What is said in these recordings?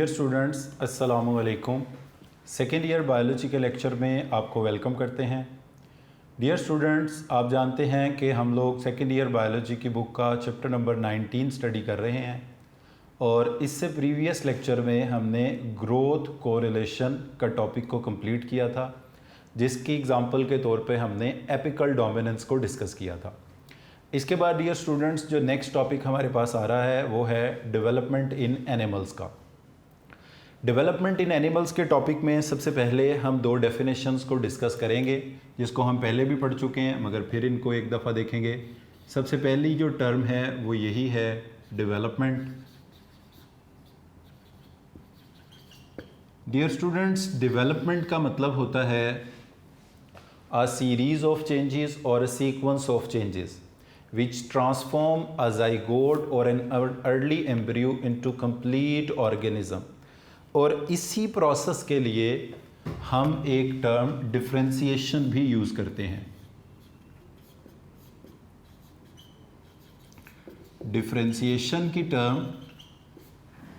Dear students, अस्सलामु अलैकुम। Second year biology के लेक्चर में आपको वेलकम करते हैं। डियर स्टूडेंट्स, आप जानते हैं कि हम लोग सेकेंड ईयर बायोलॉजी की बुक का चैप्टर नंबर 19 स्टडी कर रहे हैं और इससे प्रीवियस लेक्चर में हमने ग्रोथ कोरिलेशन का टॉपिक को कंप्लीट किया था, जिसकी एग्जांपल के तौर पे हमने एपिकल डोमिनेंस को डिस्कस किया था। इसके बाद डियर स्टूडेंट्स, जो नेक्स्ट टॉपिक हमारे पास आ रहा है वो है डेवलपमेंट इन एनिमल्स का। डेवलपमेंट इन एनिमल्स के टॉपिक में सबसे पहले हम दो डेफिनेशंस को डिस्कस करेंगे, जिसको हम पहले भी पढ़ चुके हैं मगर फिर इनको एक दफ़ा देखेंगे। सबसे पहली जो टर्म है वो यही है, डेवलपमेंट। डियर स्टूडेंट्स, डेवलपमेंट का मतलब होता है अ सीरीज ऑफ चेंजेस और a sequence of changes which transform a zygote or an early embryo into complete organism। और इसी प्रोसेस के लिए हम एक टर्म डिफरेंशिएशन भी यूज़ करते हैं। डिफरेंशिएशन की टर्म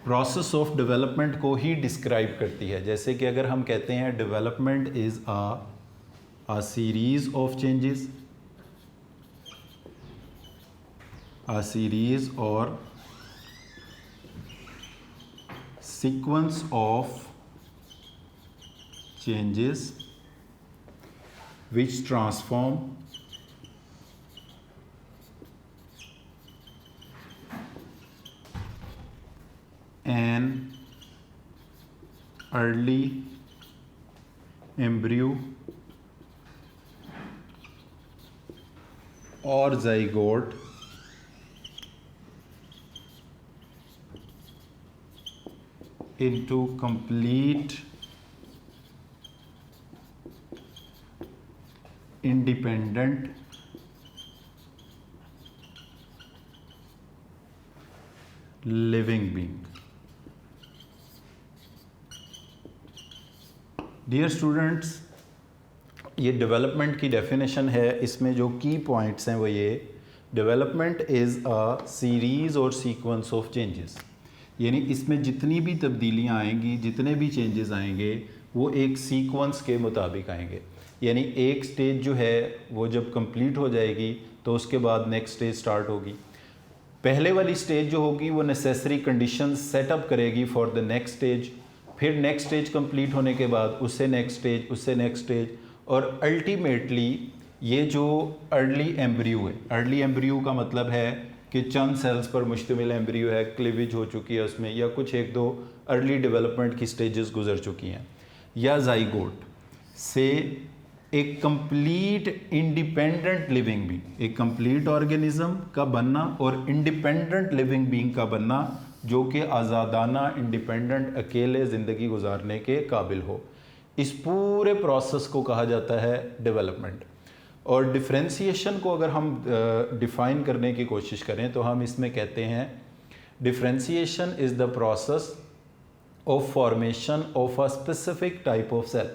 प्रोसेस ऑफ डेवलपमेंट को ही डिस्क्राइब करती है। जैसे कि अगर हम कहते हैं development is a series of changes, a series or sequence of changes which transform an early embryo or zygote into complete independent living being। Dear students, ये डेवलपमेंट की डेफिनेशन है। इसमें जो की पॉइंट्स हैं वो ये, डेवलपमेंट इज़ अ सीरीज़ और सीक्वेंस ऑफ चेंजेस, यानी इसमें जितनी भी तब्दीलियाँ आएंगी, जितने भी चेंजेस आएंगे वो एक सीक्वेंस के मुताबिक आएंगे। यानी एक स्टेज जो है वो जब कंप्लीट हो जाएगी तो उसके बाद नेक्स्ट स्टेज स्टार्ट होगी। पहले वाली स्टेज जो होगी वो नेसेसरी कंडीशंस सेटअप करेगी फॉर द नेक्स्ट स्टेज। फिर नेक्स्ट स्टेज कंप्लीट होने के बाद उससे नेक्स्ट स्टेज, उससे नेक्स्ट स्टेज, और अल्टीमेटली ये जो अर्ली एम्ब्रियो है, अर्ली एम्ब्रियो का मतलब है कि चंद सेल्स पर मुश्तमिल एम्ब्रियो है, क्लीवेज हो चुकी है उसमें, या कुछ एक दो अर्ली डेवलपमेंट की स्टेजेस गुजर चुकी हैं, या जाइगोट से एक कंप्लीट इंडिपेंडेंट लिविंग बीइंग, एक कंप्लीट ऑर्गेनिज्म का बनना और इंडिपेंडेंट लिविंग बीइंग का बनना जो कि आज़ादाना, इंडिपेंडेंट, अकेले ज़िंदगी गुजारने के काबिल हो। इस पूरे प्रोसेस को कहा जाता है डेवलपमेंट। और डिफरेंशिएशन को अगर हम डिफ़ाइन करने की कोशिश करें तो हम इसमें कहते हैं differentiation is the process of formation of a specific type of cell.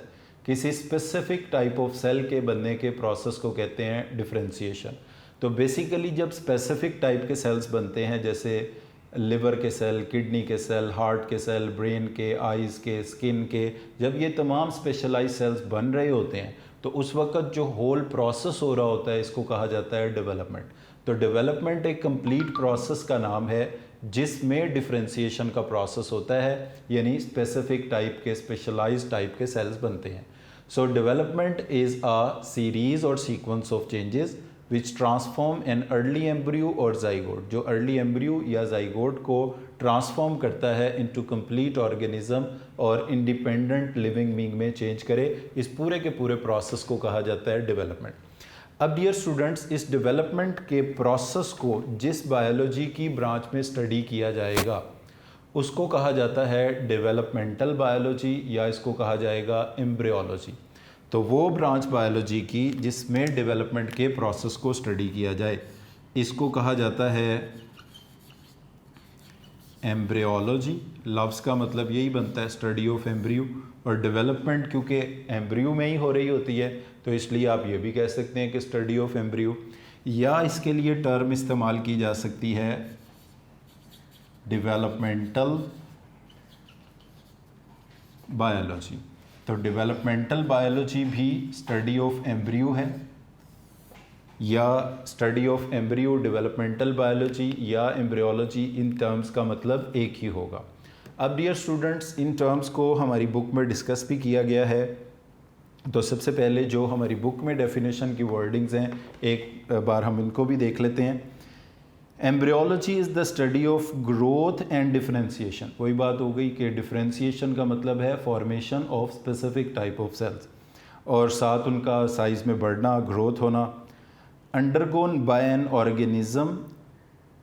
किसी स्पेसिफिक टाइप ऑफ सेल के बनने के प्रोसेस को कहते हैं डिफरेंशिएशन। तो बेसिकली जब स्पेसिफिक टाइप के सेल्स बनते हैं, जैसे लिवर के सेल, किडनी के सेल, हार्ट के सेल, ब्रेन के, आइज़ के, स्किन के, जब ये तमाम स्पेशलाइज सेल्स बन रहे होते हैं तो उस वक़्त जो होल प्रोसेस हो रहा होता है इसको कहा जाता है डेवलपमेंट। तो डेवलपमेंट एक कंप्लीट प्रोसेस का नाम है जिसमें डिफरेंशिएशन का प्रोसेस होता है, यानी स्पेसिफिक टाइप के, स्पेशलाइज्ड टाइप के सेल्स बनते हैं। So development is a series और sequence of changes which transform an early embryo और जाइगोट, जो अर्ली एम्ब्रियो या जाइगोट को ट्रांसफॉर्म करता है इनटू कंप्लीट ऑर्गेनिज्म और इंडिपेंडेंट लिविंग बीइंग में चेंज करे। इस पूरे के पूरे प्रोसेस को कहा जाता है डेवलपमेंट। अब डियर स्टूडेंट्स, इस डेवलपमेंट के प्रोसेस को जिस बायोलॉजी की ब्रांच में स्टडी किया जाएगा उसको कहा जाता है डेवलपमेंटल बायोलॉजी, या इसको कहा जाएगा एम्ब्रियोलॉजी। तो वो ब्रांच बायोलॉजी की जिसमें डेवलपमेंट के प्रोसेस को स्टडी किया जाए इसको कहा जाता है एम्ब्रियोलॉजी। लफ्ज़ का मतलब यही बनता है, स्टडी ऑफ एम्ब्रियो। और डेवलपमेंट क्योंकि एम्ब्रियो में ही हो रही होती है तो इसलिए आप ये भी कह सकते हैं कि स्टडी ऑफ एम्ब्रियो, या इसके लिए टर्म इस्तेमाल की जा सकती है डेवलपमेंटल बायोलॉजी। तो डेवलपमेंटल बायोलॉजी भी स्टडी ऑफ एम्ब्रियो है, या study of embryo developmental biology या एम्ब्रियोलॉजी, इन टर्म्स का मतलब एक ही होगा। अब डियर स्टूडेंट्स, इन टर्म्स को हमारी बुक में डिस्कस भी किया गया है। तो सबसे पहले जो हमारी बुक में डेफिनेशन की वर्डिंग्स हैं, एक बार हम इनको भी देख लेते हैं। Embryology is the study of growth and differentiation. वही बात हो गई कि डिफरेंशिएशन का मतलब है formation of specific type of cells, और साथ उनका साइज़ में बढ़ना, ग्रोथ होना। Undergone by an organism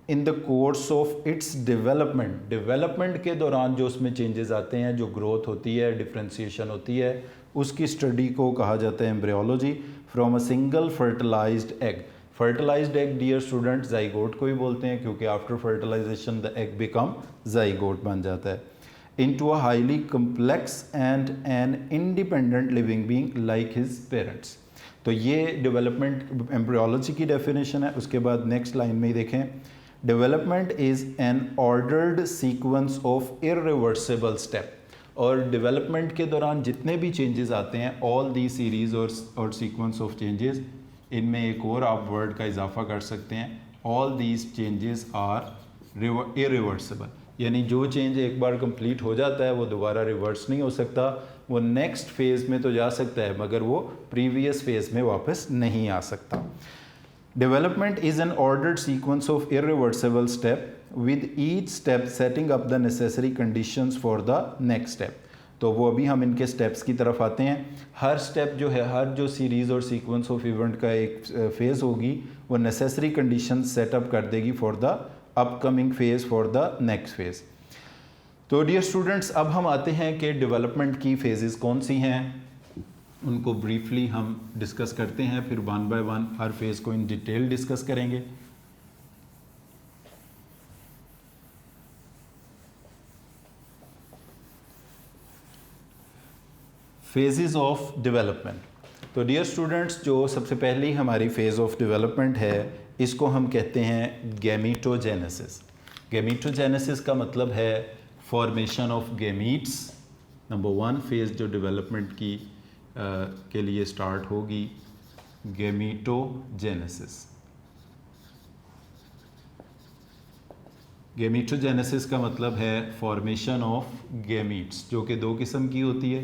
in the course of its development. Development के दौरान जो उसमें चेंजेस आते हैं, जो ग्रोथ होती है, डिफरेंशिएशन होती है, उसकी स्टडी को कहा जाता है embryology. From a single fertilized egg. Fertilized egg dear student zygote को भी बोलते हैं, क्योंकि after fertilization the egg become zygote बन जाता है। Into a highly complex and an independent living being like his parents. तो ये डेवलपमेंट एम्ब्रियोलॉजी की डेफिनेशन है। उसके बाद नेक्स्ट लाइन में ही देखें, development is an ordered sequence of irreversible step. और डेवलपमेंट के दौरान जितने भी चेंजेस आते हैं, ऑल दी सीरीज और सीक्वेंस ऑफ चेंजेस, इनमें एक और आप वर्ड का इजाफा कर सकते हैं, all these changes are irreversible. यानी जो चेंज एक बार कंप्लीट हो जाता है वो दोबारा रिवर्स नहीं हो सकता। वो नेक्स्ट फेज़ में तो जा सकता है, मगर वो प्रीवियस फेज़ में वापस नहीं आ सकता। Development is an ordered sequence of irreversible step with each step setting up the necessary conditions for the next step. तो वो अभी हम इनके स्टेप्स की तरफ आते हैं। हर स्टेप जो है, हर जो सीरीज़ और सीक्वेंस ऑफ इवेंट का एक फेज़ होगी, वो नेसेसरी कंडीशन सेटअप कर देगी for the upcoming phase, for the next phase. तो डियर स्टूडेंट्स, अब हम आते हैं कि डेवलपमेंट की फेजेस कौन सी हैं, उनको ब्रीफली हम डिस्कस करते हैं, फिर one by one her phase को इन डिटेल डिस्कस करेंगे। Phases of development. तो डियर स्टूडेंट्स, जो सबसे पहली हमारी फेज़ ऑफ डेवलपमेंट है, इसको हम कहते हैं गैमीटोजेनेसिस। गैमीटोजेनेसिस का मतलब है formation of gametes. Number one phase जो डेवलपमेंट की के लिए स्टार्ट होगी, गैमीटोजेनेसिस। गैमीटोजेनेसिस का मतलब है फॉर्मेशन ऑफ गैमीट्स, जो कि दो किस्म की होती है।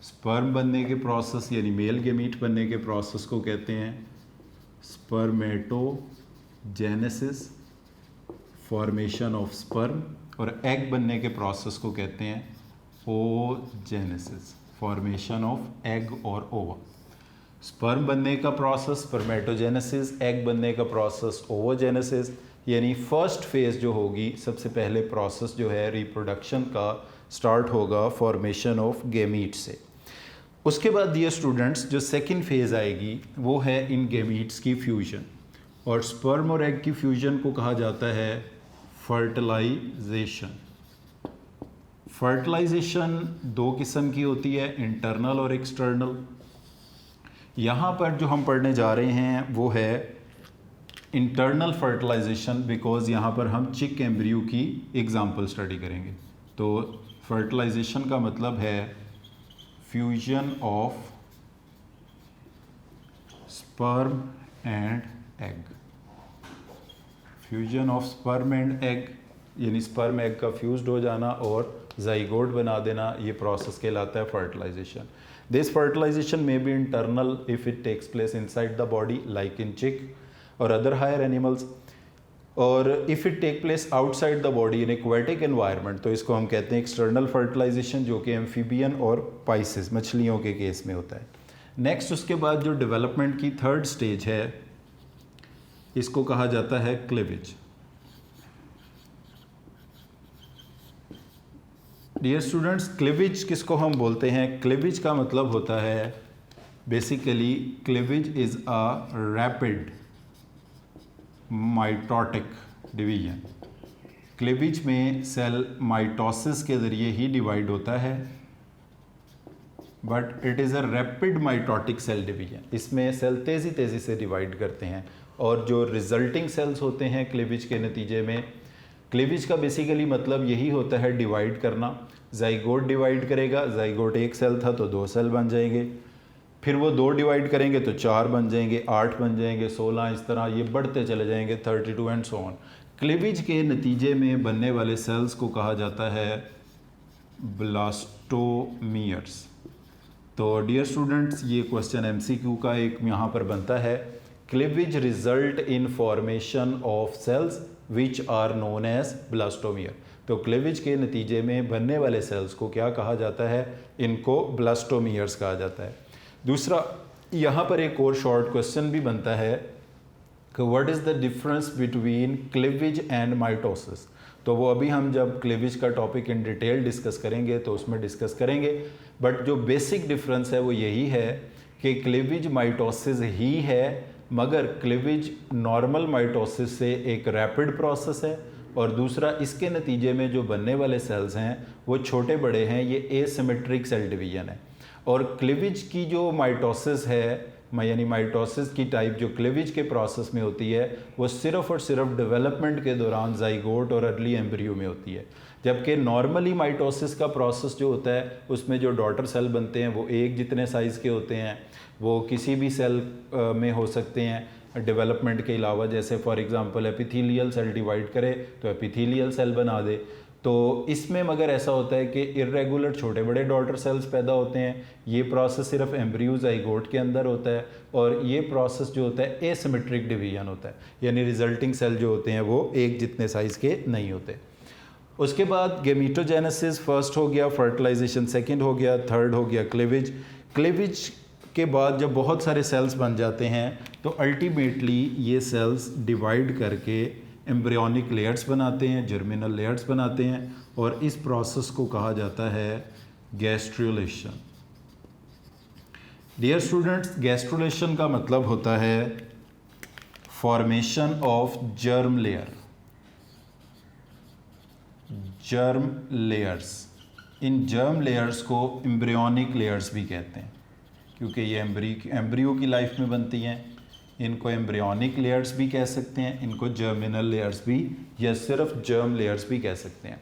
स्पर्म बनने के प्रोसेस, यानी मेल गैमीट बनने के प्रोसेस को कहते हैं स्पर्मेटोजेनेसिस, फॉर्मेशन ऑफ स्पर्म। और एग बनने के प्रोसेस को कहते हैं ओजेनेसिस, फॉर्मेशन ऑफ एग और ओवा। स्पर्म बनने का प्रोसेस स्पर्मेटोजेनेसिस, एग बनने का प्रोसेस ओवोजेनेसिस। यानी फर्स्ट फेज़ जो होगी, सबसे पहले प्रोसेस जो है रिप्रोडक्शन का स्टार्ट होगा फॉर्मेशन ऑफ गैमीट से। उसके बाद डियर स्टूडेंट्स, जो सेकंड फेज़ आएगी वो है इन गैमीट्स की फ्यूजन। और स्पर्म और एग की फ्यूजन को कहा जाता है फर्टिलाइजेशन। फर्टिलाइजेशन दो किस्म की होती है, इंटरनल और एक्सटर्नल। यहाँ पर जो हम पढ़ने जा रहे हैं वो है इंटरनल फर्टिलाइजेशन, बिकॉज यहाँ पर हम चिक एम्ब्रियो की एग्जाम्पल स्टडी करेंगे। तो फर्टिलाइजेशन का मतलब है fusion of sperm and egg. Fusion of sperm and egg, यानी स्पर्म एग का फ्यूज्ड हो जाना और जाइगोट बना देना, ये प्रोसेस कहलाता है fertilization. This fertilization may be internal if it takes place inside the body like in chick और अदर हायर एनिमल्स, और if it take place outside the body in aquatic environment, तो इसको हम कहते हैं एक्सटर्नल फर्टिलाइजेशन, जो कि amphibian और पाइसेस, मछलियों के केस में होता है। नेक्स्ट उसके बाद जो डेवलपमेंट की थर्ड स्टेज है, इसको कहा जाता है क्लीवेज। डियर स्टूडेंट्स, क्लीवेज किसको हम बोलते हैं? क्लीवेज का मतलब होता है basically cleavage is a rapid mitotic division. Cleavage में सेल माइटोसिस के ज़रिए ही डिवाइड होता है, but it is a rapid mitotic cell division. इसमें सेल तेज़ी तेज़ी से डिवाइड करते हैं, और जो रिजल्टिंग सेल्स होते हैं क्लीवेज के नतीजे में, क्लीवेज का बेसिकली मतलब यही होता है डिवाइड करना। जाइगोट डिवाइड करेगा, जाइगोट एक सेल था तो 2 सेल बन जाएंगे, फिर वो 2 डिवाइड करेंगे तो 4 बन जाएंगे, 8 बन जाएंगे, 16, इस तरह ये बढ़ते चले जाएंगे, 32 एंड सो ऑन। क्लीवेज के नतीजे में बनने वाले सेल्स को कहा जाता है ब्लास्टोमियर्स। तो डियर स्टूडेंट्स, ये क्वेश्चन एमसीक्यू का एक यहाँ पर बनता है। Cleavage result in formation of cells which are known as blastomere. तो क्लीवेज के नतीजे में बनने वाले सेल्स को क्या कहा जाता है? इनको ब्लास्टोमियर्स कहा जाता है। दूसरा, यहाँ पर एक और शॉर्ट क्वेश्चन भी बनता है कि what is the difference between cleavage and mitosis. तो वो अभी हम जब क्लीवेज का टॉपिक इन डिटेल डिस्कस करेंगे तो उसमें डिस्कस करेंगे, बट जो बेसिक डिफरेंस है वो यही है कि क्लीवेज माइटोसिस ही है, मगर क्लीवेज नॉर्मल माइटोसिस से एक रैपिड प्रोसेस है, और दूसरा इसके नतीजे में जो बनने वाले सेल्स हैं वो छोटे बड़े हैं, ये एसिमेट्रिक सेल डिवीजन है। और क्लीवेज की जो माइटोसिस है, यानी माइटोसिस की टाइप जो क्लीवेज के प्रोसेस में होती है, वो सिर्फ और सिर्फ डेवलपमेंट के दौरान जाइगोट और अर्ली एम्ब्रियो में होती है। जबकि नॉर्मली माइटोसिस का प्रोसेस जो होता है उसमें जो डॉटर सेल बनते हैं वो एक जितने साइज़ के होते हैं, वो किसी भी सेल में हो सकते हैं डेवलपमेंट के अलावा। जैसे for example epithelial cell divide करे तो एपिथेलियल सेल बना दे। तो इसमें मगर ऐसा होता है कि इर्रेगुलर छोटे बड़े डॉटर सेल्स पैदा होते हैं। ये प्रोसेस सिर्फ एम्ब्रियो जाइगोट के अंदर होता है, और ये प्रोसेस जो होता है एसिमेट्रिक डिवीजन होता है, यानी रिजल्टिंग सेल जो होते हैं वो एक जितने साइज़ के नहीं होते। उसके बाद गेमीटोजेनेसिस फर्स्ट हो गया, फर्टिलाइजेशन सेकंड हो गया, थर्ड हो गया क्लीवेज। क्लीवेज के बाद जब बहुत सारे सेल्स बन जाते हैं तो अल्टीमेटली ये सेल्स डिवाइड करके एम्ब्रियोनिक लेयर्स बनाते हैं, जर्मिनल लेयर्स बनाते हैं, और इस प्रोसेस को कहा जाता है गैस्ट्रुलेशन। डियर स्टूडेंट्स, गैस्ट्रुलेशन का मतलब होता है formation of germ layer, germ layers. In germ layers को एम्ब्रियोनिक लेयर्स भी कहते हैं, क्योंकि ये एम्ब्रियो की लाइफ में बनती हैं। इनको एम्ब्रियोनिक लेयर्स भी कह सकते हैं, इनको जर्मिनल लेयर्स भी, या सिर्फ जर्म लेयर्स भी कह सकते हैं।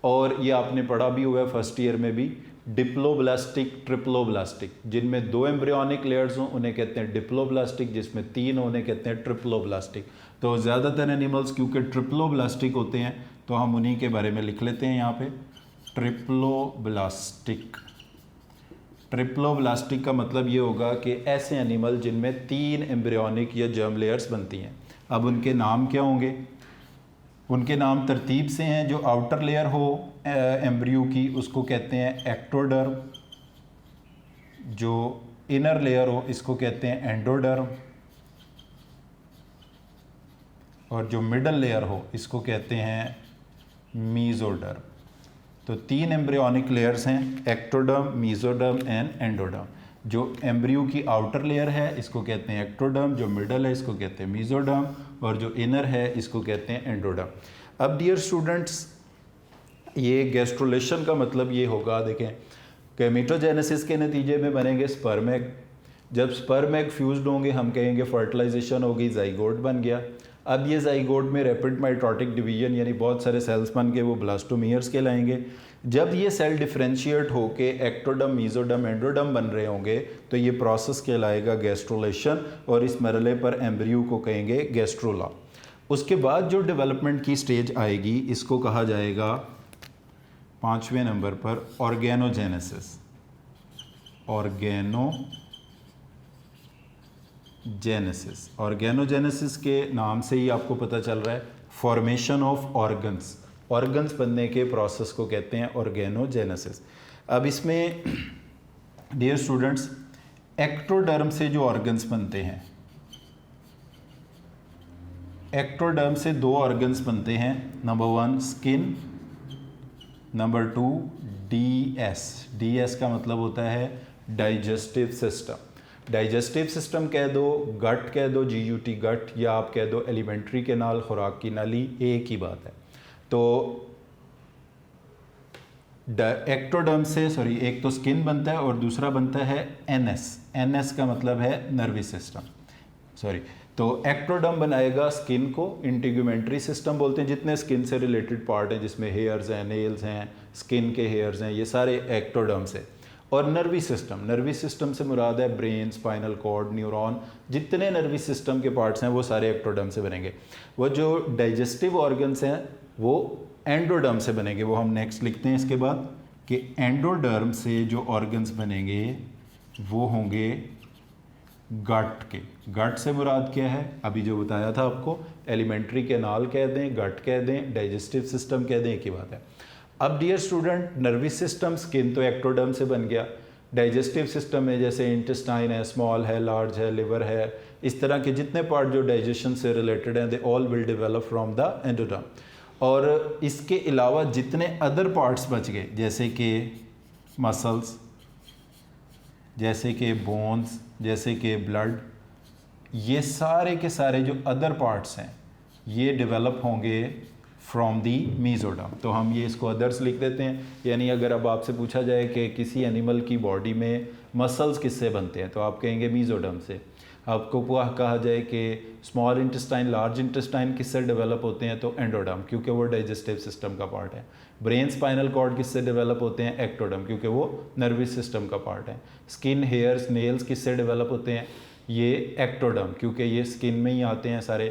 और ये आपने पढ़ा भी हुआ है फर्स्ट ईयर में भी, डिप्लोब्लास्टिक, ट्रिप्लोब्लास्टिक। जिनमें 2 एम्ब्रियोनिक लेयर्स हों उन्हें कहते हैं डिप्लोब्लास्टिक, जिसमें 3 हों उन्हें कहते हैं ट्रिप्लोब्लास्टिक। तो ज़्यादातर एनिमल्स क्योंकि ट्रिप्लोब्लास्टिक होते हैं तो हम उन्हीं के बारे में लिख लेते हैं यहाँ पे, ट्रिप्लोब्लास्टिक। ट्रिप्लोब्लास्टिक का मतलब ये होगा कि ऐसे एनिमल जिनमें 3 एम्ब्रियोनिक या जर्म लेयर्स बनती हैं। अब उनके नाम क्या होंगे? उनके नाम तरतीब से हैं। जो आउटर लेयर हो एम्ब्रियो की उसको कहते हैं एक्टोडर्म, जो इनर लेयर हो इसको कहते हैं एंडोडर्म, और जो मिडल लेयर हो इसको कहते हैं मीजोडर्म। तो 3 एम्ब्रियोनिक लेयर्स हैं, एक्टोडर्म, मीजोडर्म एंड एंडोडर्म। जो एम्ब्रियो की आउटर लेयर है इसको कहते हैं एक्टोडर्म, जो मिडल है इसको कहते हैं मीजोडर्म, और जो इनर है इसको कहते हैं एंडोडर्म। अब डियर स्टूडेंट्स, ये गैस्ट्रुलेशन का मतलब ये होगा, देखें, गेमीटोजेनेसिस के नतीजे में बनेंगे स्पर्म एग। जब स्पर्म एग फ्यूज्ड होंगे हम कहेंगे फर्टिलाइजेशन होगी, जाइगोट बन गया। अब ये जाइगोट में रैपिड माइटोटिक डिवीजन, यानी बहुत सारे सेल्स बन के वो ब्लास्टोमियर्स कहलाएंगे। जब ये सेल डिफरेंशिएट होके एक्टोडर्म, मीजोडर्म, एंडोडर्म बन रहे होंगे तो ये प्रोसेस कहलाएगा गैस्ट्रुलेशन, और इस मरले पर एम्ब्रियो को कहेंगे गैस्ट्रोला। उसके बाद जो डेवलपमेंट की स्टेज आएगी इसको कहा जाएगा 5वें नंबर पर ऑर्गेनोजेनेसिस। ऑर्गेनोजेनेसिस के नाम से ही आपको पता चल रहा है फॉर्मेशन ऑफ ऑर्गन्स। ऑर्गन्स बनने के प्रोसेस को कहते हैं ऑर्गेनोजेनेसिस। अब इसमें डियर स्टूडेंट्स, एक्टोडर्म से जो ऑर्गन्स बनते हैं, एक्टोडर्म से 2 ऑर्गन्स बनते हैं। नंबर 1 स्किन, नंबर 2 डीएस का मतलब होता है डाइजेस्टिव सिस्टम। डाइजेस्टिव सिस्टम कह दो, गट कह दो, GUT गट, या आप कह दो एलिमेंट्री कैनाल, खुराक की नाली, एक ही बात है। तो एक्टोडर्म से एक तो स्किन बनता है और दूसरा बनता है NS का मतलब है नर्वस सिस्टम। तो एक्टोडर्म बनाएगा स्किन को, इंटीग्यूमेंट्री सिस्टम बोलते हैं जितने स्किन से रिलेटेड पार्ट हैं जिसमें हेयर्स हैं, नेल्स हैं, स्किन के हेयर्स हैं, ये सारे एक्टोडर्म से। और नर्वी सिस्टम से मुराद है ब्रेन, स्पाइनल कॉर्ड, न्यूरॉन, जितने नर्वी सिस्टम के पार्ट्स हैं वो सारे एक्टोडर्म से बनेंगे। वो जो डाइजेस्टिव ऑर्गन्स हैं वो एंडोडर्म से बनेंगे, वो हम नेक्स्ट लिखते हैं इसके बाद कि एंडोडर्म से जो ऑर्गन्स बनेंगे वो होंगे गट के। गट से मुराद क्या है, अभी जो बताया था आपको, एलिमेंट्री कैनाल कह दें, गट कह दें, डाइजेस्टिव सिस्टम कह दें, एक ही बात है। अब dear student, nervous system, skin तो एक्टोडर्म से बन गया, डाइजेस्टिव सिस्टम में जैसे इंटेस्टाइन है, स्मॉल है, लार्ज है, लिवर है, इस तरह के जितने पार्ट जो डाइजेशन से रिलेटेड हैं, they all will develop from the endoderm. और इसके अलावा जितने अदर पार्ट्स बच गए, जैसे कि मसल्स, जैसे कि बोन्स, जैसे कि ब्लड, ये सारे के सारे जो अदर पार्ट्स हैं ये डेवलप होंगे फ्रॉम दी मीजोडर्म। तो हम ये इसको अदर्स लिख देते हैं। यानी अगर अब आपसे पूछा जाए कि किसी एनिमल की बॉडी में मसल्स किससे बनते हैं तो आप कहेंगे मीजोडर्म से। आपको कहा जाए कि स्मॉल इंटेस्टाइन, लार्ज इंटेस्टाइन किससे डेवलप होते हैं तो एंडोडर्म, क्योंकि वो डाइजेस्टिव सिस्टम का पार्ट है। ब्रेन, स्पाइनल कॉर्ड किससे डेवलप होते हैं, एक्टोडर्म, क्योंकि वो नर्वस सिस्टम का पार्ट है। स्किन, हेयर्स, नेल्स किससे डेवलप होते हैं, ये एक्टोडर्म, क्योंकि ये स्किन में ही आते हैं सारे।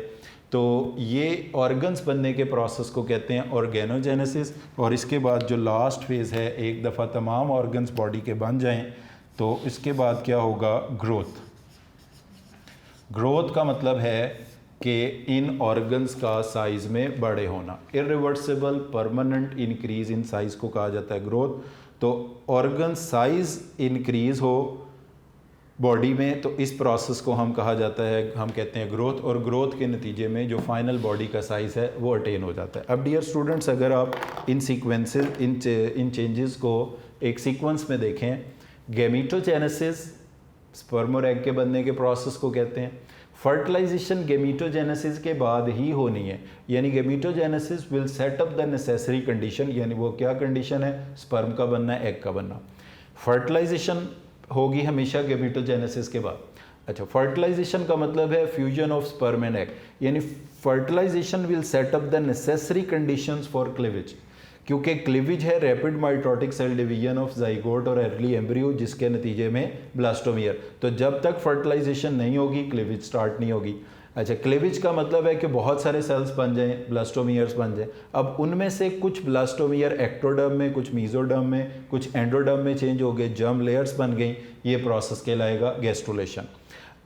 तो ये ऑर्गन्स बनने के प्रोसेस को कहते हैं ऑर्गेनोजेनेसिस। और इसके बाद जो लास्ट फेज़ है, एक दफ़ा तमाम ऑर्गन्स बॉडी के बन जाएं तो इसके बाद क्या होगा, ग्रोथ। ग्रोथ का मतलब है कि इन ऑर्गन्स का साइज़ में बड़े होना, irreversible permanent increase in size को कहा जाता है ग्रोथ। तो ऑर्गन साइज़ इंक्रीज़ हो बॉडी में तो इस प्रोसेस को हम कहा जाता है, हम कहते हैं ग्रोथ। और ग्रोथ के नतीजे में जो फाइनल बॉडी का साइज़ है वो अटेन हो जाता है। अब डियर स्टूडेंट्स, अगर आप इन सीक्वेंसेस, इन चेंजेस को एक सीक्वेंस में देखें, गैमीटोजेनेसिस स्पर्म और एग के बनने के प्रोसेस को कहते हैं। फर्टिलाइजेशन गैमीटोजेनेसिस के बाद ही होनी है, यानी gametogenesis will set up the necessary condition, यानी वो क्या कंडीशन है, स्पर्म का बनना, एग का बनना। फर्टिलाइजेशन होगी हमेशा गैमीटोजेनेसिस के बाद। अच्छा, फर्टिलाइजेशन का मतलब है fusion of sperm and egg, यानी fertilisation will set up the necessary conditions for cleavage, क्योंकि क्लीवेज है rapid mitotic cell division of zygote और अर्ली एम्ब्रियो, जिसके नतीजे में ब्लास्टोमियर। तो जब तक फर्टिलाइजेशन नहीं होगी क्लीवेज स्टार्ट नहीं होगी। अच्छा, क्लीवेज का मतलब है कि बहुत सारे सेल्स बन जाएं, ब्लास्टोमियर्स बन जाएं। अब उनमें से कुछ ब्लास्टोमियर एक्टोडर्म में, कुछ मीजोडर्म में, कुछ एंडोडर्म में चेंज हो गए, जर्म लेयर्स बन गई। ये प्रोसेस कहलाएगा गैस्ट्रुलेशन।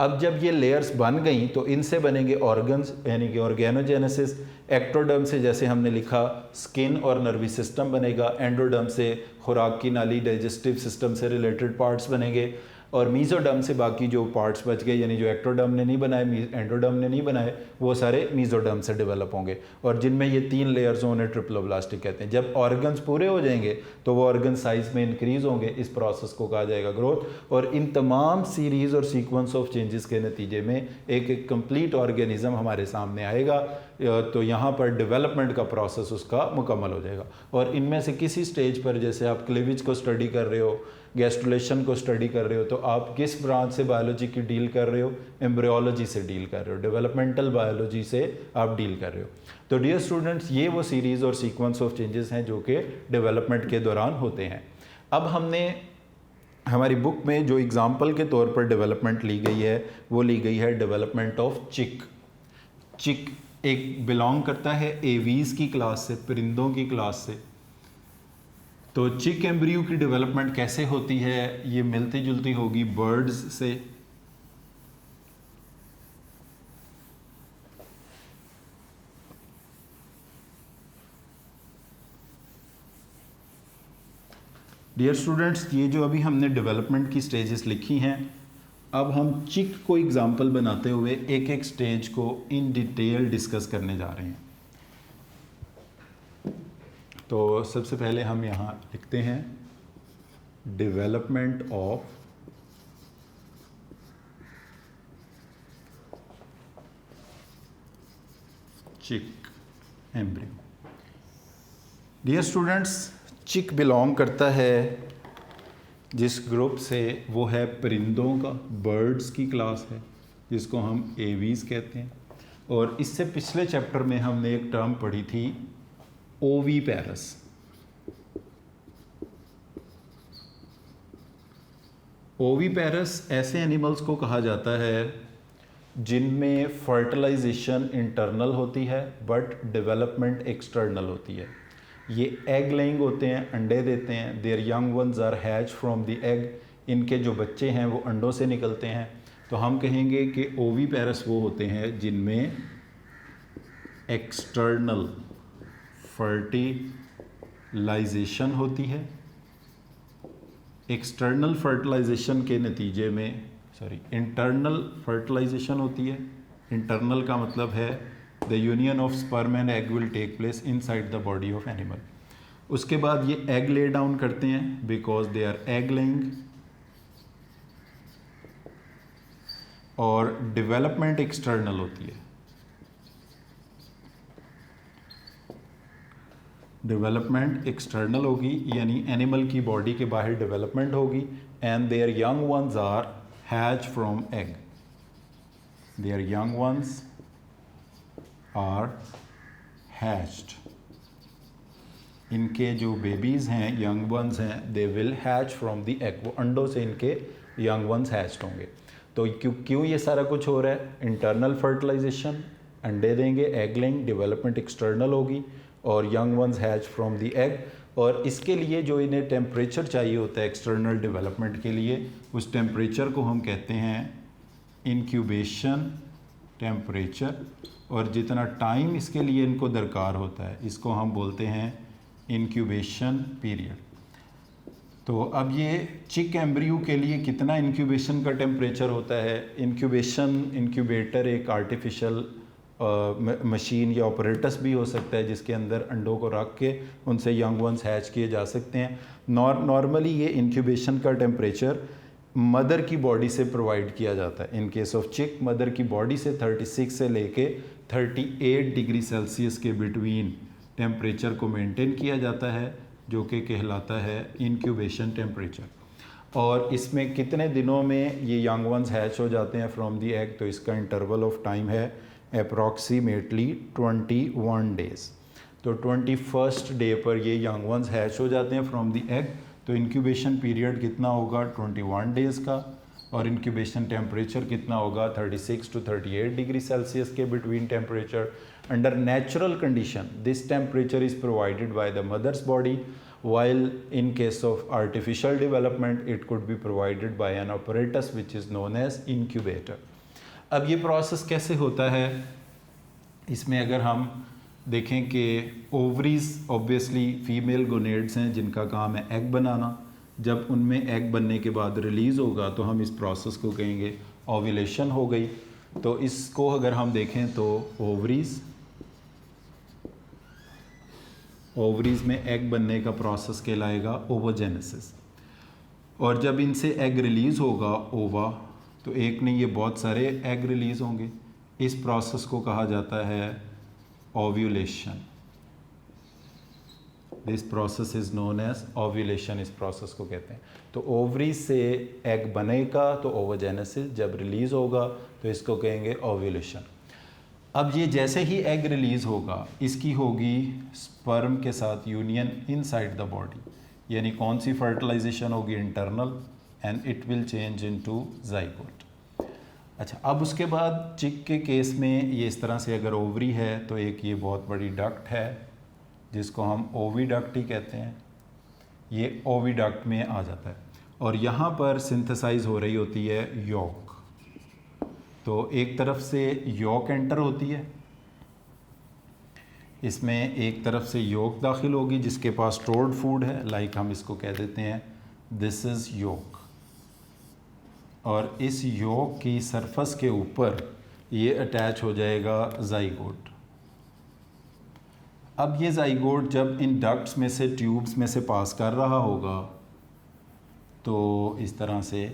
अब जब ये लेयर्स बन गई तो इनसे बनेंगे ऑर्गन्स, यानी कि ऑर्गेनोजेनेसिस। एक्टोडर्म से जैसे हमने लिखा स्किन और नर्वस सिस्टम बनेगा, एंडोडर्म से खुराक की नाली, डाइजेस्टिव सिस्टम से रिलेटेड पार्ट्स बनेंगे, और मीजोडर्म से बाकी जो पार्ट्स बच गए, यानी जो एक्टोडर्म ने नहीं बनाए, एंडोडर्म ने नहीं बनाए, वो सारे मीजोडर्म से डेवलप होंगे। और जिनमें ये 3 लेयर्स होने ट्रिप्लोब्लास्टिक कहते हैं। जब ऑर्गन्स पूरे हो जाएंगे तो वो ऑर्गन साइज में इंक्रीज होंगे, इस प्रोसेस को कहा जाएगा ग्रोथ। और इन तमाम सीरीज़ और सीक्वेंस ऑफ चेंजेस के नतीजे में एक कंप्लीट ऑर्गेनिज्म हमारे सामने आएगा। तो यहाँ पर डेवलपमेंट का प्रोसेस उसका मुकम्मल हो जाएगा। और इनमें से किसी स्टेज पर, जैसे आप क्लीवेज को स्टडी कर रहे हो, गैस्ट्रुलेशन को स्टडी कर रहे हो, तो आप किस ब्रांच से बायोलॉजी की डील कर रहे हो, एम्ब्रियोलॉजी से डील कर रहे हो, डेवलपमेंटल बायोलॉजी से आप डील कर रहे हो। तो डियर स्टूडेंट्स, ये वो सीरीज़ और सीक्वेंस ऑफ चेंजेस हैं जो कि डेवलपमेंट के दौरान होते हैं। अब हमने हमारी बुक में जो एग्जाम्पल के तौर पर डेवलपमेंट ली गई है वो ली गई है डेवलपमेंट ऑफ चिक। चिक एक बिलोंग करता है एवीज की क्लास से, परिंदों की क्लास से। तो चिक एम्ब्रियो की डेवलपमेंट कैसे होती है, ये मिलती जुलती होगी बर्ड्स से। डियर स्टूडेंट्स, ये जो अभी हमने डेवलपमेंट की स्टेजेस लिखी हैं, अब हम चिक को एग्जाम्पल बनाते हुए एक एक स्टेज को इन डिटेल डिस्कस करने जा रहे हैं। तो सबसे पहले हम यहाँ लिखते हैं development of chick embryo. Dear students, chick belong करता है जिस ग्रुप से, वो है परिंदों का, बर्ड्स की क्लास है। जिसको हम एवीज़ कहते हैं। और इससे पिछले चैप्टर में हमने एक टर्म पढ़ी थी ओवीपेरस। ओवीपेरस ऐसे एनिमल्स को कहा जाता है जिनमें फर्टिलाइजेशन इंटरनल होती है बट डेवलपमेंट एक्सटर्नल होती है। ये एग लेइंग होते हैं, अंडे देते हैं। Their young ones are hatch from the egg, इनके जो बच्चे हैं वो अंडों से निकलते हैं। तो हम कहेंगे कि ओवीपेरस वो होते हैं जिनमें एक्सटर्नल फर्टिलाइजेशन होती है। एक्सटर्नल फर्टिलाइजेशन के नतीजे में इंटरनल फर्टिलाइजेशन होती है। इंटरनल का मतलब है the union of sperm and egg will take place inside the body of animal. उसके बाद ये एग ले डाउन करते हैं because they are egg laying. और डेवलपमेंट एक्सटर्नल होती है। डेवलपमेंट एक्सटर्नल होगी यानी एनिमल की बॉडी के बाहर डेवलपमेंट होगी। And their young ones are hatch from egg. Their young ones are hatched. इनके जो बेबीज़ हैं, यंग वंस हैं, they will hatch from the egg. वो अंडों से इनके यंग वंस हैच्ड होंगे। तो क्यों ये सारा कुछ हो रहा है? इंटरनल फर्टिलाइजेशन, अंडे देंगे, एग लेंगे, डेवलपमेंट एक्सटर्नल होगी और young ones hatch from the egg. और इसके लिए जो इन्हें टेम्परेचर चाहिए होता है एक्सटर्नल डेवलपमेंट के लिए, उस टेम्परेचर को हम कहते हैं इंक्यूबेशन टेम्परेचर। और जितना टाइम इसके लिए इनको दरकार होता है इसको हम बोलते हैं इंक्यूबेशन पीरियड। तो अब ये चिक एम्ब्रियो के लिए कितना इंक्यूबेशन का टेम्परेचर होता है? इंक्यूबेटर एक आर्टिफिशियल मशीन या ऑपरेटस भी हो सकता है जिसके अंदर अंडों को रख के उनसे यंग वंस हैच किए जा सकते हैं। नॉर्मली ये इंक्यूबेशन का टेम्परेचर मदर की बॉडी से प्रोवाइड किया जाता है। इन केस ऑफ चिक, मदर की बॉडी से 36 से लेके 38 डिग्री सेल्सियस के बिटवीन टेम्परेचर को मेंटेन किया जाता है, जो कि कहलाता है इंक्यूबेशन टेम्परेचर। और इसमें कितने दिनों में ये यंग वंस हैच हो जाते हैं फ्रॉम दी एग? तो इसका इंटरवल ऑफ टाइम है अप्रॉक्सीमेटली 21 डेज़। तो 21st डे पर ये यंग वंस हैच हो जाते हैं फ्रॉम दी एग। तो इंक्यूबेशन पीरियड कितना होगा? 21 डेज़ का। और इंक्यूबेशन टेम्परेचर कितना होगा? 36 to 38 डिग्री सेल्सियस के between temperature. Under natural condition this temperature is provided by the mother's body, while in case of artificial development it could be provided by an apparatus which is known as incubator। अब ये process कैसे होता है? इसमें अगर हम देखें कि ओवरीज ऑब्वियसली फीमेल गोनेड्स हैं जिनका काम है एग बनाना। जब उनमें एग बनने के बाद रिलीज़ होगा तो हम इस प्रोसेस को कहेंगे ओव्यूलेशन हो गई। तो इसको अगर हम देखें तो ओवरीज में एग बनने का प्रोसेस कहलाएगा ओवोजेनेसिस। और जब इनसे एग रिलीज़ होगा ओवा, तो एक नहीं ये बहुत सारे एग रिलीज़ होंगे। इस प्रोसेस को कहा जाता है ovulation. This process is known as ovulation, इस प्रोसेस को कहते हैं। तो ओवरीज से एग बनेगा तो ओवोजेनेसिस, जब रिलीज़ होगा तो इसको कहेंगे ओव्यूलेशन। अब ये जैसे ही एग रिलीज़ होगा इसकी होगी स्पर्म के साथ यूनियन इनसाइड द बॉडी, यानी कौन सी फर्टिलाइजेशन होगी? Internal, and it will change into zygote. अच्छा, अब उसके बाद चिक के केस में ये इस तरह से अगर ओवरी है तो एक ये बहुत बड़ी डक्ट है जिसको हम ओविडक्ट ही कहते हैं। ये ओविडक्ट में आ जाता है और यहाँ पर सिंथेसाइज हो रही होती है यॉक। तो एक तरफ से यॉक एंटर होती है, इसमें एक तरफ से यॉक दाखिल होगी जिसके पास स्टोर्ड फूड है, लाइक हम इसको कह देते हैं दिस इज़ यॉक। और इस यॉक की सरफेस के ऊपर ये अटैच हो जाएगा ज़ाइगोट। अब ये ज़ाइगोट जब इन डक्ट्स में से, ट्यूब्स में से पास कर रहा होगा तो इस तरह से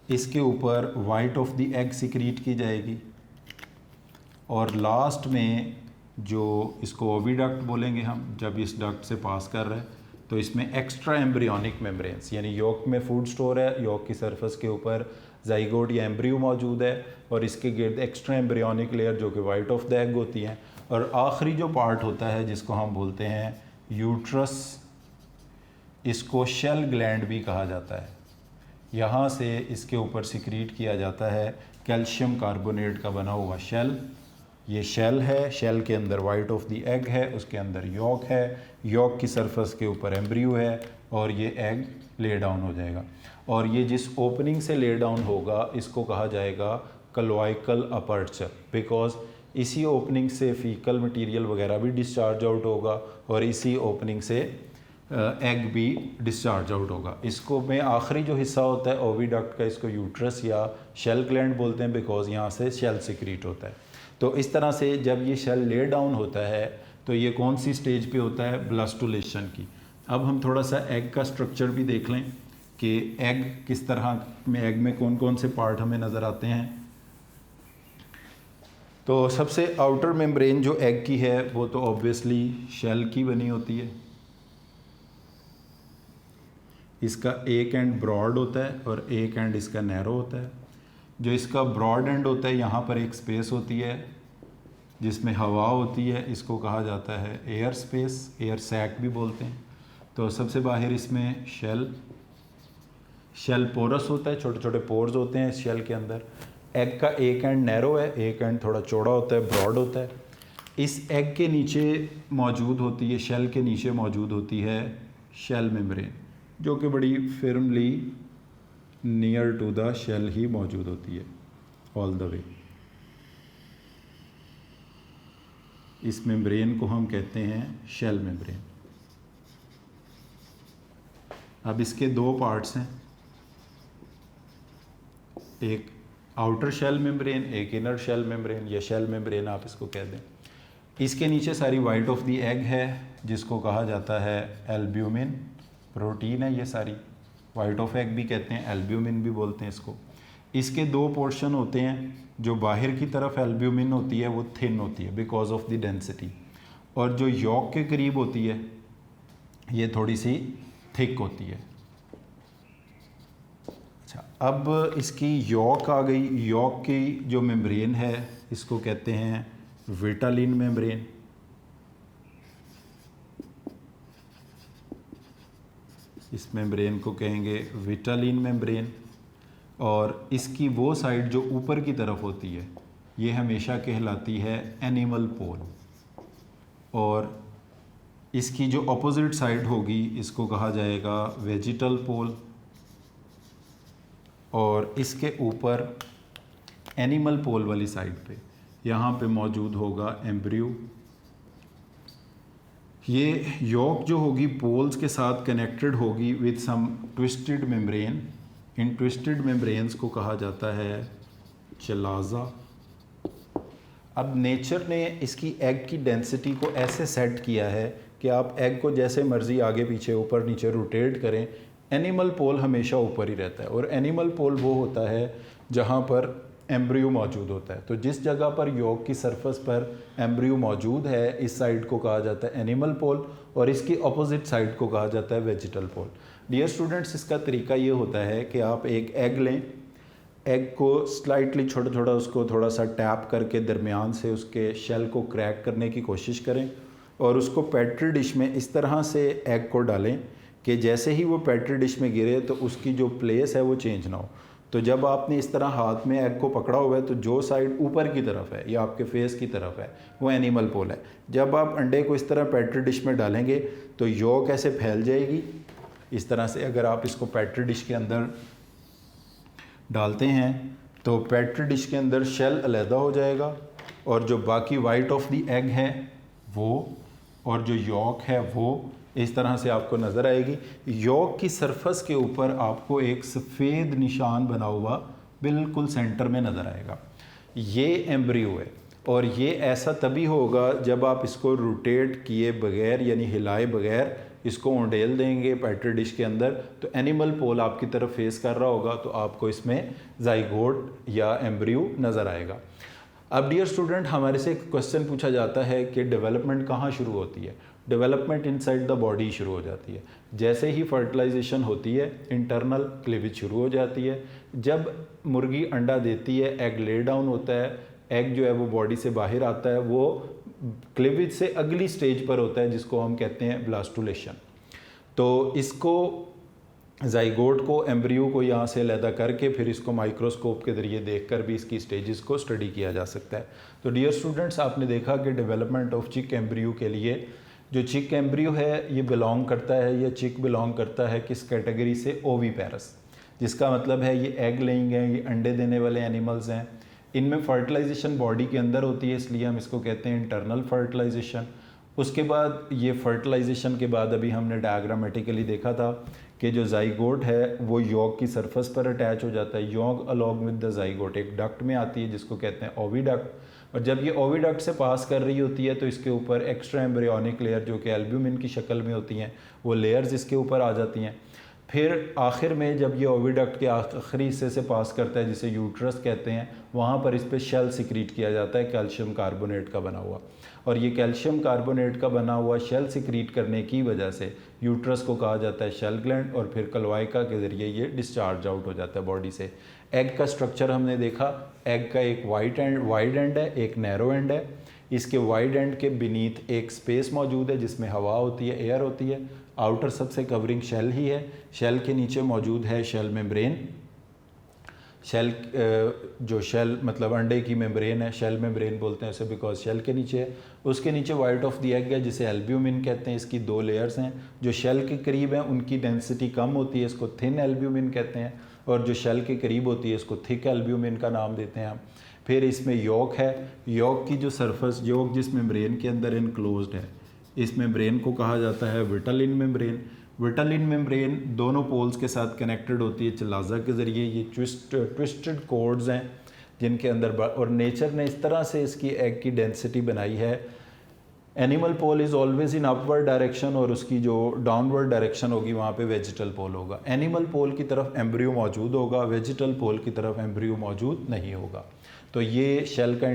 इसके ऊपर white of the egg secrete की जाएगी और लास्ट में जो इसको ओविडक्ट बोलेंगे हम, जब इस डक्ट से पास कर रहे हैं तो इसमें एक्स्ट्रा एम्ब्रियोनिक मेम्ब्रेन्स यानी यॉक में फूड स्टोर है, यॉक की सरफेस के ऊपर जाइगोट या एम्ब्रियो मौजूद है और इसके गिर्द एक्स्ट्रा एम्ब्रियोनिक लेयर जो कि वाइट ऑफ द एग होती हैं। और आखिरी जो पार्ट होता है जिसको हम बोलते हैं यूट्रस, इसको शेल ग्लैंड भी कहा जाता है। यहाँ से इसके ऊपर सिक्रीट किया जाता है कैल्शियम कार्बोनेट का बना हुआ शेल। ये शेल है, शेल के अंदर वाइट ऑफ द एग है, उसके अंदर यॉक है, यॉक की सरफेस के ऊपर एम्ब्रियो है और ये एग ले डाउन हो जाएगा। और ये जिस ओपनिंग से ले डाउन होगा इसको कहा जाएगा कलोइकल अपर्चर, बिकॉज इसी ओपनिंग से फीकल मटेरियल वगैरह भी डिस्चार्ज आउट होगा और इसी ओपनिंग से एग भी डिस्चार्ज आउट होगा। इसको में आखिरी जो हिस्सा होता है ओविडक्ट का, इसको यूट्रस या शेल ग्लैंड बोलते हैं, बिकॉज यहाँ से शेल सिक्रीट होता है। तो इस तरह से जब ये शेल ले डाउन होता है तो ये कौन सी स्टेज पे होता है, ब्लास्टुलेशन की। अब हम थोड़ा सा एग का स्ट्रक्चर भी देख लें कि एग किस तरह में, एग में कौन कौन से पार्ट हमें नज़र आते हैं। तो सबसे आउटर मेम्ब्रेन जो एग की है वो तो ऑब्वियसली शेल की बनी होती है। इसका एक एंड ब्रॉड होता है और एक एंड इसका नैरो होता है। जो इसका ब्रॉड एंड होता है यहाँ पर एक स्पेस होती है जिसमें हवा होती है, इसको कहा जाता है एयर स्पेस, एयर सैक भी बोलते हैं। तो सबसे बाहर इसमें शेल पोरस होता है, छोटे छोटे पोर्स होते हैं इस शेल के अंदर। एग का एक एंड नैरो है, एक एंड थोड़ा चौड़ा होता है, ब्रॉड होता है। इस एग के नीचे मौजूद होती है, शेल के नीचे मौजूद होती है शेल मेम्ब्रेन, जो कि बड़ी फिर्मली नियर टू द शेल ही मौजूद होती है ऑल द वे। इस मेम्ब्रेन को हम कहते हैं शेल मेम्ब्रेन। अब इसके दो पार्ट्स हैं, एक आउटर शेल मेम्ब्रेन, एक इनर शेल मेम्ब्रेन या शेल मेम्ब्रेन आप इसको कह दें। इसके नीचे सारी वाइट ऑफ द एग है जिसको कहा जाता है एल्ब्यूमिन, प्रोटीन है ये सारी, वाइट ऑफ एग भी कहते हैं, एल्ब्यूमिन भी बोलते हैं इसको। इसके दो पोर्शन होते हैं, जो बाहर की तरफ एल्ब्यूमिन होती है वो थिन होती है बिकॉज ऑफ द डेंसिटी, और जो यॉक के करीब होती है ये थोड़ी सी थिक होती है। अच्छा, अब इसकी यॉक आ गई। यॉक की जो मेम्ब्रेन है इसको कहते हैं विटालिन मेम्ब्रेन। इस मेम्ब्रेन को कहेंगे विटालिन मेम्ब्रेन। और इसकी वो साइड जो ऊपर की तरफ होती है ये हमेशा कहलाती है एनिमल पोल, और इसकी जो अपोजिट साइड होगी इसको कहा जाएगा वेजिटल पोल। और इसके ऊपर एनिमल पोल वाली साइड पे यहाँ पे मौजूद होगा एम्ब्रियो। ये यॉक जो होगी पोल्स के साथ कनेक्टेड होगी विद सम ट्विस्टेड मेम्ब्रेन। इन ट्विस्टेड मेम्ब्रेन्स को कहा जाता है चलाजा। अब नेचर ने इसकी एग की डेंसिटी को ऐसे सेट किया है कि आप एग को जैसे मर्ज़ी आगे पीछे ऊपर नीचे रोटेट करें, एनिमल पोल हमेशा ऊपर ही रहता है। और एनिमल पोल वो होता है जहाँ पर एम्ब्रियो मौजूद होता है। तो जिस जगह पर यॉक की सरफेस पर एम्ब्रियो मौजूद है इस साइड को कहा जाता है एनिमल पोल, और इसकी अपोजिट साइड को कहा जाता है वेजिटल पोल। डियर स्टूडेंट्स, इसका तरीका ये होता है कि आप एक एग लें, एग को स्लाइटली छोटा छोटा उसको थोड़ा सा टैप करके दरमियान से उसके शेल को क्रैक करने की कोशिश करें, और उसको पेट्री डिश में इस तरह से एग को डालें कि जैसे ही वो पेट्री डिश में गिरे तो उसकी जो प्लेस है वो चेंज ना हो। तो जब आपने इस तरह हाथ में एग को पकड़ा हुआ है तो जो साइड ऊपर की तरफ है या आपके फेस की तरफ है वो एनिमल पोल है। जब आप अंडे को इस तरह पेट्री डिश में डालेंगे तो यॉक ऐसे फैल जाएगी इस तरह से। अगर आप इसको पेट्री डिश के अंदर डालते हैं तो पेट्री डिश के अंदर शेल अलहदा हो जाएगा, और जो बाकी वाइट ऑफ द एग है वो और जो यॉक है वो इस तरह से आपको नज़र आएगी। यॉक की सरफेस के ऊपर आपको एक सफ़ेद निशान बना हुआ बिल्कुल सेंटर में नज़र आएगा। ये एम्ब्रियो है, और ये ऐसा तभी होगा जब आप इसको रोटेट किए बगैर यानी हिलाए बगैर इसको उंडेल देंगे पेट्री डिश के अंदर, तो एनिमल पोल आपकी तरफ फेस कर रहा होगा, तो आपको इसमें जाइगोट या एम्ब्रियो नज़र आएगा। अब डियर स्टूडेंट, हमारे से एक क्वेश्चन पूछा जाता है कि डेवलपमेंट कहाँ शुरू होती है। डेवलपमेंट इनसाइड द बॉडी शुरू हो जाती है। जैसे ही फर्टिलाइजेशन होती है इंटरनल क्लीवेज शुरू हो जाती है। जब मुर्गी अंडा देती है, एग ले डाउन होता है, एग जो है वो बॉडी से बाहर आता है, वो क्लीवेज से अगली स्टेज पर होता है जिसको हम कहते हैं ब्लास्टुलेशन। तो इसको जाइगोट को, एम्ब्रियो को यहाँ से अलहदा करके फिर इसको माइक्रोस्कोप के ज़रिए देखकर भी इसकी स्टेजेस को स्टडी किया जा सकता है। तो डियर स्टूडेंट्स, आपने देखा कि डेवलपमेंट ऑफ चिक एम्ब्रियो के लिए जो चिक एम्ब्रियो है ये बिलोंग करता है, ये चिक बिलोंग करता है किस कैटेगरी से? ओवीपेरस, जिसका मतलब है ये एग लेइंग है, ये अंडे देने वाले एनिमल्स हैं। इनमें फर्टिलाइजेशन बॉडी के अंदर होती है, इसलिए हम इसको कहते हैं इंटरनल फर्टिलाइजेशन। उसके बाद ये फर्टिलाइजेशन के बाद अभी हमने डायग्रामेटिकली देखा था कि जो जाइगोट है वो यॉग की सरफेस पर अटैच हो जाता है। यॉग अलॉन्ग विद द जाइगोट एक डक्ट में आती है जिसको कहते हैं ओविडक्ट, और जब ये ओविडक्ट से पास कर रही होती है तो इसके ऊपर एक्स्ट्रा एम्ब्रियोनिक लेयर जो कि एल्ब्यूमिन की शक्ल में होती हैं वो लेयर्स इसके ऊपर आ जाती हैं। फिर आखिर में जब ये ओविडक्ट के आखिरी हिस्से से पास करता है जिसे यूट्रस कहते हैं, वहाँ पर इस पर शेल सिक्रीट किया जाता है कैल्शियम कार्बोनेट का बना हुआ, और ये कैल्शियम कार्बोनेट का बना हुआ शेल सिक्रीट करने की वजह से यूट्रस को कहा जाता है शेल ग्लैंड, और फिर क्लोआका के ज़रिए ये डिस्चार्ज आउट हो जाता है बॉडी से। एग का स्ट्रक्चर हमने देखा, एग का एक वाइड एंड है, एक नैरो एंड है। इसके वाइड एंड के बीनीथ एक स्पेस मौजूद है जिसमें हवा होती है, एयर होती है। आउटर सबसे कवरिंग शेल ही है। शेल के नीचे मौजूद है शेल मेम्ब्रेन। शेल जो शेल मतलब अंडे की मेम्ब्रेन है, शेल मेम्ब्रेन बोलते हैं उसे बिकॉज शेल के नीचे है। उसके नीचे वाइट ऑफ द एग है जिसे एल्ब्यूमिन कहते हैं। इसकी दो लेयर्स हैं। जो शेल के करीब हैं उनकी डेंसिटी कम होती है, इसको थिन एल्ब्यूमिन कहते हैं, और जो शेल के करीब होती है इसको थिक एल्ब्यूमिन का नाम देते हैं हम। फिर इसमें यॉक है। यॉक की जो सरफेस, यॉक जिस मेम्ब्रेन के अंदर इनक्लोज्ड है, इस मेम्ब्रेन को कहा जाता है विटलिन मेम्ब्रेन। विटलिन मेम्ब्रेन दोनों पोल्स के साथ कनेक्टेड होती है चिलाजा के ज़रिए। ये ट्विस्टेड कॉर्ड्स हैं जिनके अंदर, और नेचर ने इस तरह से इसकी एग की डेंसिटी बनाई है। Animal pole is always in upward direction, और उसकी जो डाउनवर्ड डायरेक्शन होगी वहाँ पे वेजिटल पोल होगा। एनिमल पोल की तरफ एम्ब्रियो मौजूद होगा, वेजिटल पोल की तरफ एम्ब्रियो मौजूद नहीं होगा। तो ये शेल का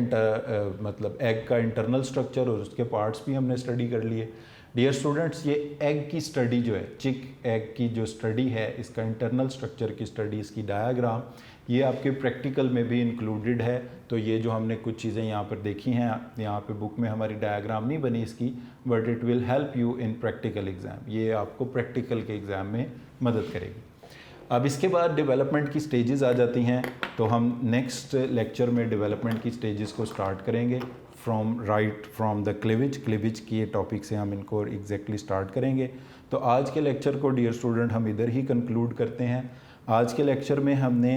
मतलब एग का इंटरनल स्ट्रक्चर और उसके पार्ट्स भी हमने स्टडी कर लिए। डियर स्टूडेंट्स, ये एग की स्टडी जो है, चिक एग की जो स्टडी है, इसका इंटरनल स्ट्रक्चर की स्टडी, इसकी डायग्राम, ये आपके प्रैक्टिकल में भी इंक्लूडेड है। तो ये जो हमने कुछ चीज़ें यहाँ पर देखी हैं, यहाँ पे बुक में हमारी डायग्राम नहीं बनी इसकी, but it will help you in practical exam. ये आपको प्रैक्टिकल के एग्ज़ाम में मदद करेगी। अब इसके बाद डेवलपमेंट की स्टेजेस आ जाती हैं, तो हम नेक्स्ट लेक्चर में डेवलपमेंट की स्टेजेस को स्टार्ट करेंगे फ्रॉम द क्लीवेज की ये टॉपिक से हम इनको एग्जैक्टली स्टार्ट करेंगे। तो आज के लेक्चर को डियर स्टूडेंट हम इधर ही कंक्लूड करते हैं। आज के लेक्चर में हमने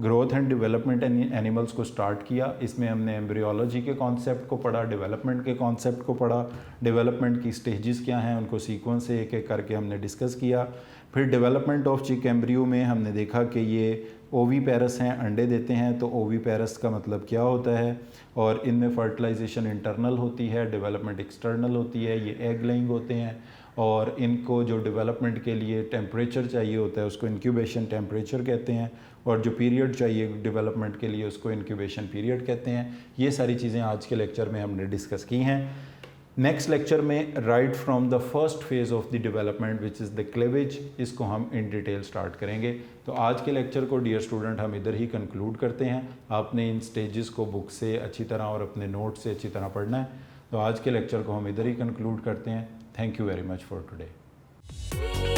ग्रोथ एंड डेवलपमेंट एनिमल्स को स्टार्ट किया। इसमें हमने एम्ब्रियोलॉजी के कॉन्सेप्ट को पढ़ा, डेवलपमेंट के कॉन्सेप्ट को पढ़ा, डेवलपमेंट की स्टेजेस क्या हैं उनको सीक्वेंस से एक एक करके हमने डिस्कस किया। फिर डेवलपमेंट ऑफ चिक एम्ब्रियो में हमने देखा कि ये ओवीपेरस हैं, अंडे देते हैं। तो ओवीपेरस का मतलब क्या होता है, और इनमें फर्टिलाइजेशन इंटरनल होती है, डेवलपमेंट एक्सटर्नल होती है। ये एग लेइंग होते हैं, और इनको जो डेवलपमेंट के लिए टेम्परेचर चाहिए होता है उसको इंक्यूबेशन टेम्परेचर कहते हैं, और जो पीरियड चाहिए डेवलपमेंट के लिए उसको इंक्यूबेशन पीरियड कहते हैं। ये सारी चीज़ें आज के लेक्चर में हमने डिस्कस की हैं। नेक्स्ट लेक्चर में right from the first phase of the development which is the cleavage, इसको हम इन डिटेल स्टार्ट करेंगे। तो आज के लेक्चर को डियर स्टूडेंट हम इधर ही कंक्लूड करते हैं। आपने इन स्टेजेस को बुक से अच्छी तरह और अपने नोट से अच्छी तरह पढ़ना है। तो आज के लेक्चर को हम इधर ही कंक्लूड करते हैं। Thank you very much for today.